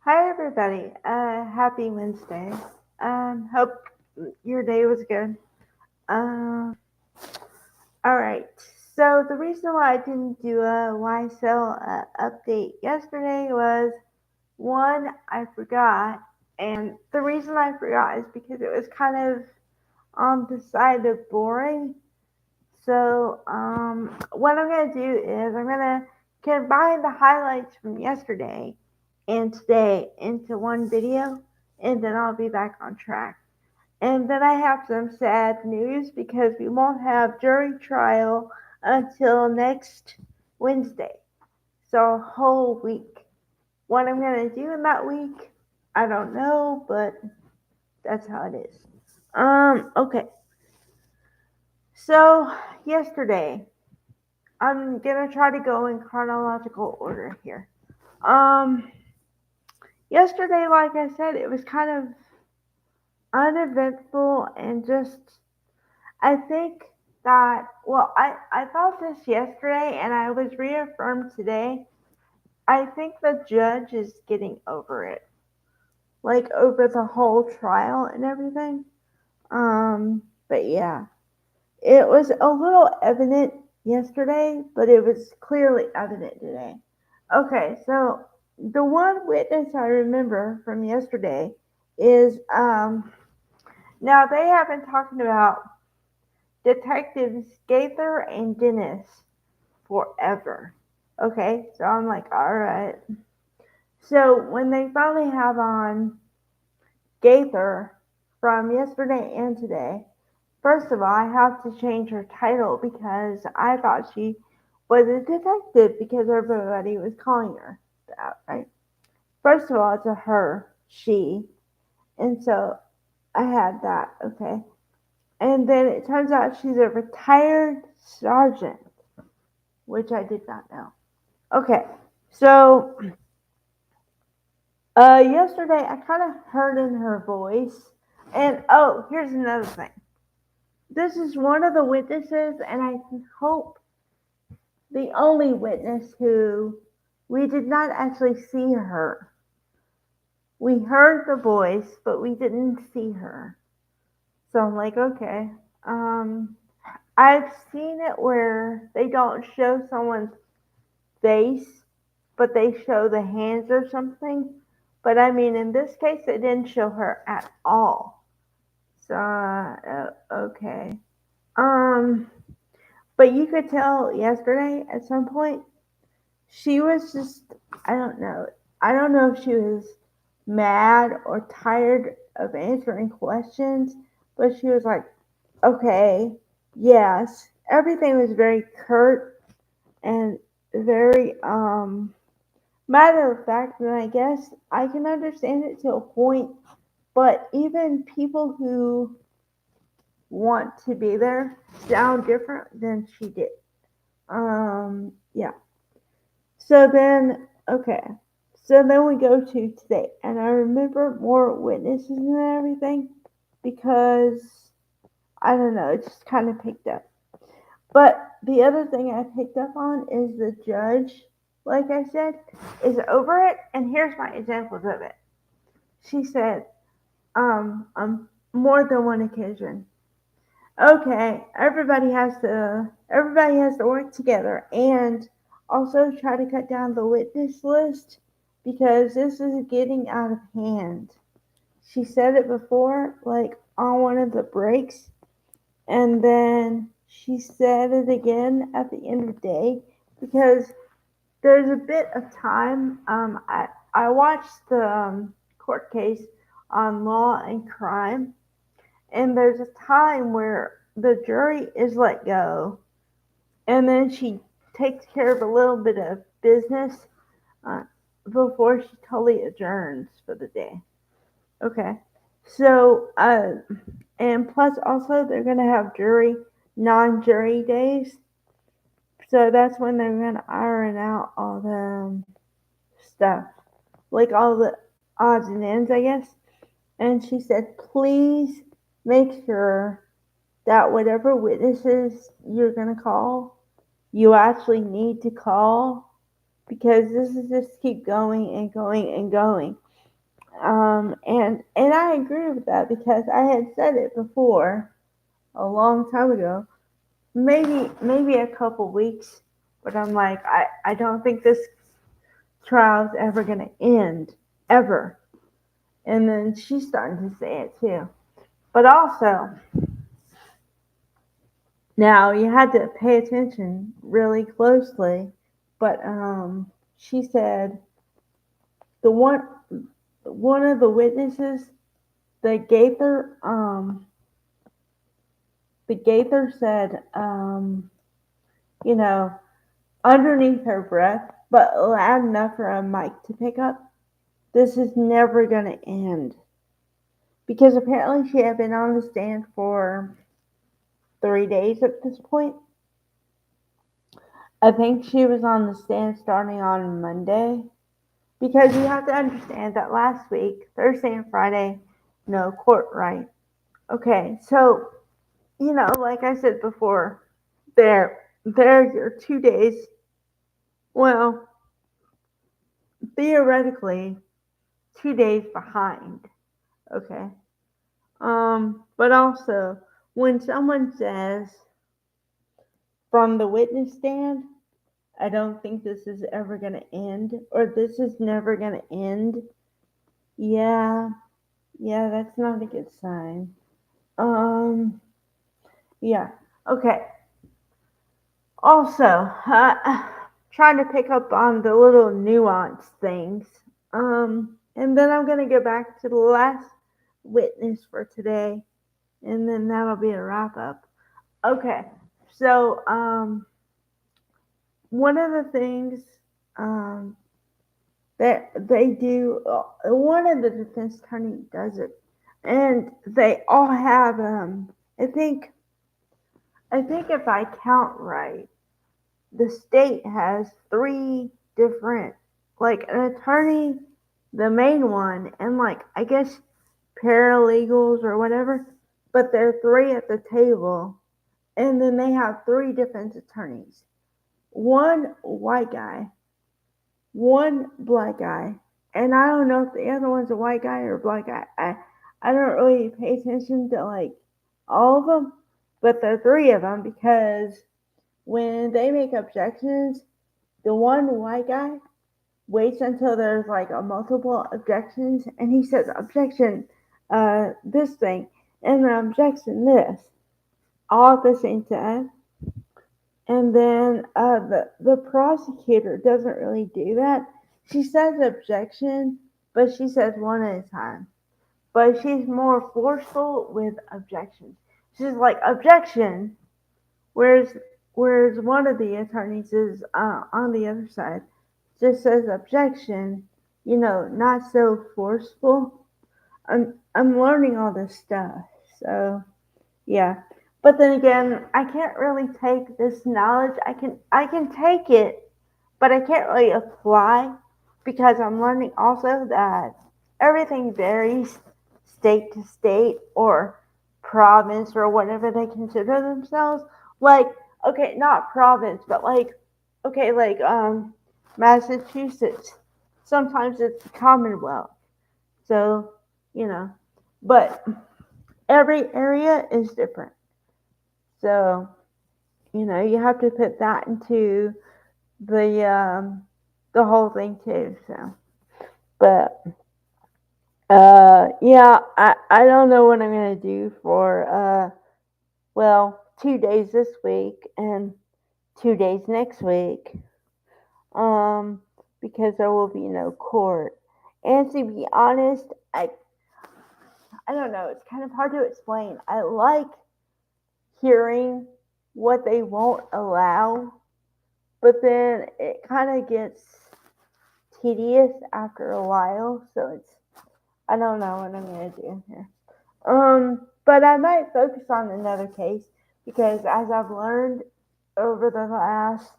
Hi, everybody. Happy Wednesday. Hope your day was good. Um, all right. So the reason why I didn't do a YSL update yesterday was one, I forgot, and the reason I forgot is because it was kind of on the side of boring. So what I'm gonna do is I'm gonna combine the highlights from yesterday and today into one video, and then I'll be back on track. And then I have some sad news because we won't have jury trial until next Wednesday. So a whole week. What I'm gonna do in that week, I don't know, but that's how it is. Okay. So yesterday, I'm gonna try to go in chronological order here. Um, Yesterday, like I said, it was kind of uneventful and just, I think that, well, I thought this yesterday and I was reaffirmed today. I think the judge is getting over it, like over the whole trial and everything. But yeah, it was a little evident yesterday, but it was clearly evident today. Okay, so the one witness I remember from yesterday is now they have been talking about detectives Gaither and Dennis forever. Okay, so I'm like, all right. So when they finally have on Gaither from yesterday and today, first of all, I have to change her title because I thought she was a detective because everybody was calling her that, right? First of all, it's a her, she, and so I had that, okay. And then it turns out she's a retired sergeant, which I did not know. Okay, so yesterday I kind of heard in her voice, and oh, here's another thing. This is one of the witnesses, and I hope the only witness who we did not actually see her. We heard the voice, but we didn't see her. So I'm like, okay. Um, I've seen it where they don't show someone's face, but they show the hands or something. But I mean, in this case, they didn't show her at all. So, okay. Um, but you could tell yesterday at some point she was just, I don't know. I don't know if she was mad or tired of answering questions, but she was like, okay, yes. Everything was very curt and very matter of fact, and I guess I can understand it to a point, but even people who want to be there sound different than she did. Yeah. So then, okay. So then we go to today, and I remember more witnesses and everything because I don't know, it just kind of picked up. But the other thing I picked up on is the judge, like I said, is over it, and here's my examples of it. She said, more than one occasion. Okay, everybody has to work together and also try to cut down the witness list because this is getting out of hand. She said it before, like on one of the breaks, and then she said it again at the end of the day because there's a bit of time. I watched the court case on law and crime, and there's a time where the jury is let go, and then she takes care of a little bit of business uh, before she totally adjourns for the day. Okay, so and plus also they're gonna have non-jury days, so that's when they're gonna iron out all the stuff, like all the odds and ends, I guess. And she said, please make sure that whatever witnesses you're going to call, you actually need to call because this is just keep going and going and going. And I agree with that because I had said it before a long time ago, maybe a couple weeks, but I'm like, I don't think this trial's ever gonna end ever. And then she's starting to say it too. But also, now you had to pay attention really closely. But she said the one of the witnesses, the Gaither said, you know, underneath her breath, but loud enough for a mic to pick up, this is never gonna end. Because apparently she had been on the stand for 3 days at this point. I think she was on the stand starting on Monday. Because you have to understand that last week, Thursday and Friday, no court, right? Okay, so, like I said before, they're your 2 days. Well, theoretically, 2 days behind. Okay. But also, when someone says from the witness stand, I don't think this is ever going to end, or this is never going to end. Yeah, yeah, that's not a good sign. Um, yeah. Okay. Also, trying to pick up on the little nuance things. And then I'm gonna go back to the last witness for today, and then that'll be a wrap up. Okay. So, one of the things um, that they do, one of the defense attorney does it, and they all have. I think if I count right, the state has three different, like an attorney, the main one, and like I guess paralegals or whatever, but there are three at the table, and then they have three defense attorneys. One white guy, one black guy, and I don't know if the other one's a white guy or a black guy. I don't really pay attention to like all of them, but there are three of them because when they make objections, the one white guy waits until there's like a multiple objections, and he says objection, this thing, and then objection this, all at the same time. And then the prosecutor doesn't really do that. She says objection, but she says one at a time. But she's more forceful with objections. She's like objection, whereas one of the attorneys is on the other side just says objection, not so forceful. I'm learning all this stuff, so yeah. But then again, I can't really take this knowledge. I can take it, but I can't really apply because I'm learning also that everything varies state to state or province or whatever they consider themselves. Like, okay, not province, but like, okay, like Massachusetts. Sometimes it's the Commonwealth. So, you know, but every area is different. So, you have to put that into the whole thing too. So, but yeah, I don't know what I'm gonna do for 2 days this week and 2 days next week. Um, because there will be no court. And to be honest, I don't know. It's kind of hard to explain. I like hearing what they won't allow, but then it kind of gets tedious after a while. So I don't know what I'm gonna do here. But I might focus on another case because as I've learned over the last,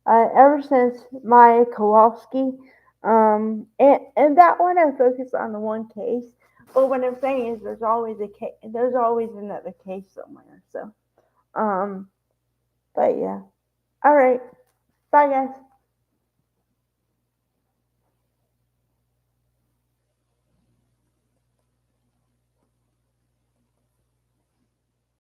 ever since Maya Kowalski, and that one I focused on the one case. But what I'm saying is there's always there's always another case somewhere. So, but yeah. All right. Bye, guys.